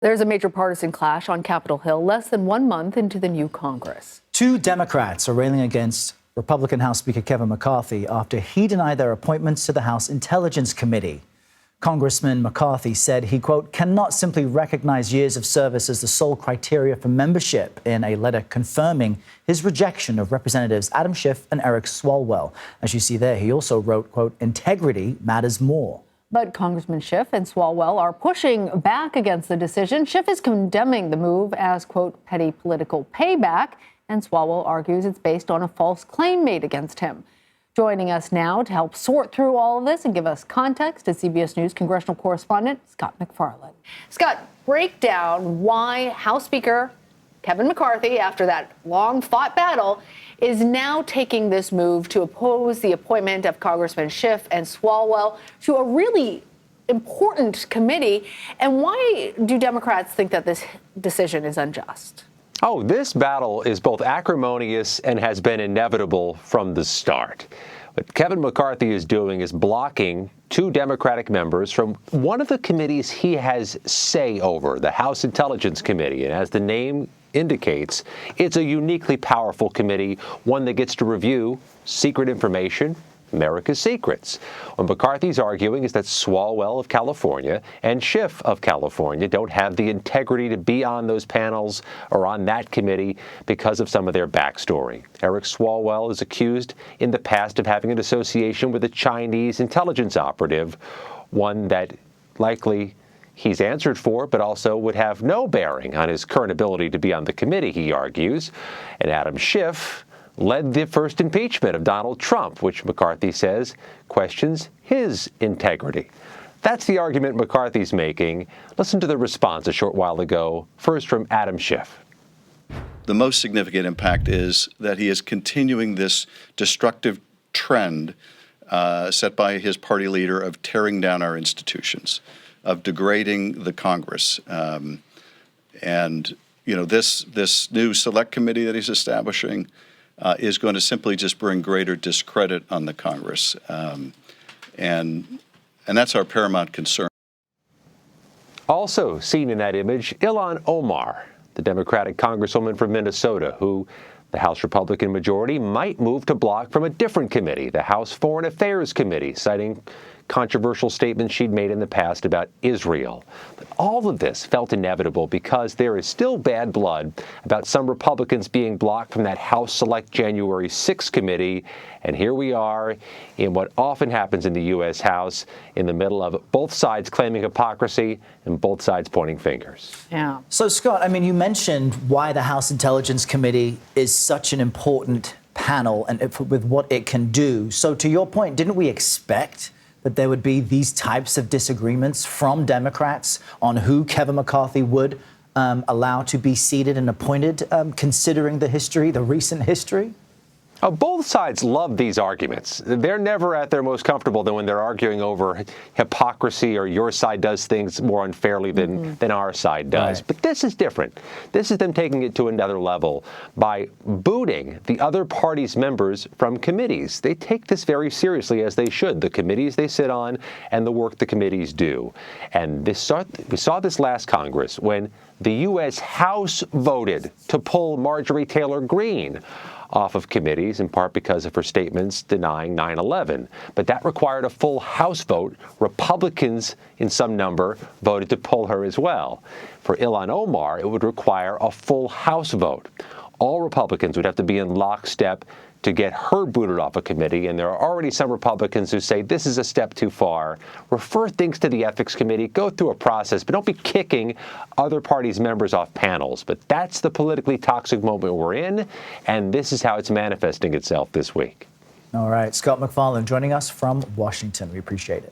There's a major partisan clash on Capitol Hill less than 1 month into the new Congress. Two Democrats are railing against Republican House Speaker Kevin McCarthy after he denied their appointments to the House Intelligence Committee. Congressman McCarthy said he, quote, cannot simply recognize years of service as the sole criteria for membership in a letter confirming his rejection of Representatives Adam Schiff and Swalwell. As you see there, he also wrote, quote, integrity matters more. But Congressman Schiff and Swalwell are pushing back against the decision. Schiff is condemning the move as, quote, petty political payback, and Swalwell argues it's based on a false claim made against him. Joining us now to help sort through all of this and give us context is CBS News congressional correspondent Scott MacFarlane. Scott, break down why House Speaker Kevin McCarthy, after that long-fought battle, is now taking this move to oppose the appointment of Congressman Schiff and Swalwell to a really important committee. And why do Democrats think that this decision is unjust? Oh, this battle is both acrimonious and has been inevitable from the start. What Kevin McCarthy is doing is blocking two Democratic members from one of the committees he has say over, the House Intelligence Committee. And as the name indicates, it's a uniquely powerful committee, one that gets to review secret information, America's secrets. What McCarthy's arguing is that Swalwell of California and Schiff of California don't have the integrity to be on those panels or on that committee because of some of their backstory. Swalwell is accused in the past of having an association with a Chinese intelligence operative, one that likely he's answered for, but also would have no bearing on his current ability to be on the committee, he argues. And Adam Schiff led the first impeachment of Donald Trump, which McCarthy says questions his integrity. That's the argument McCarthy's making. Listen to the response a short while ago, first from Adam Schiff. The most significant impact is that he is continuing this destructive trend set by his party leader of tearing down our institutions, of degrading the Congress. And, you know, this new select committee that he's establishing is going to simply just bring greater discredit on the Congress. And that's our paramount concern. Also seen in that image, Ilhan Omar, the Democratic Congresswoman from Minnesota, who the House Republican majority might move to block from a different committee, the House Foreign Affairs Committee, citing controversial statements she'd made in the past about Israel. But all of this felt inevitable because there is still bad blood about some Republicans being blocked from that House Select January 6th committee. And here we are in what often happens in the U.S. House, in the middle of both sides claiming hypocrisy and both sides pointing fingers. Yeah. So, Scott, I mean, you mentioned why the House Intelligence Committee is such an important panel and with what it can do. So to your point, didn't we expect that there would be these types of disagreements from Democrats on who Kevin McCarthy would allow to be seated and appointed, considering the history, the recent history? Both sides love these arguments. They're never at their most comfortable than when they're arguing over hypocrisy or your side does things more unfairly than our side does. Right. But this is different. This is them taking it to another level by booting the other party's members from committees. They take this very seriously, as they should, the committees they sit on and the work the committees do. And we saw this last Congress when the U.S. House voted to pull Marjorie Taylor Greene off of committees, in part because of her statements denying 9/11. But that required a full House vote. Republicans, in some number, voted to pull her as well. For Ilhan Omar, it would require a full House vote. All Republicans would have to be in lockstep to get her booted off a committee, and there are already some Republicans who say this is a step too far. Refer things to the Ethics Committee, go through a process, but don't be kicking other parties' members off panels. But that's the politically toxic moment we're in, and this is how it's manifesting itself this week. All right, Scott MacFarlane joining us from Washington. We appreciate it.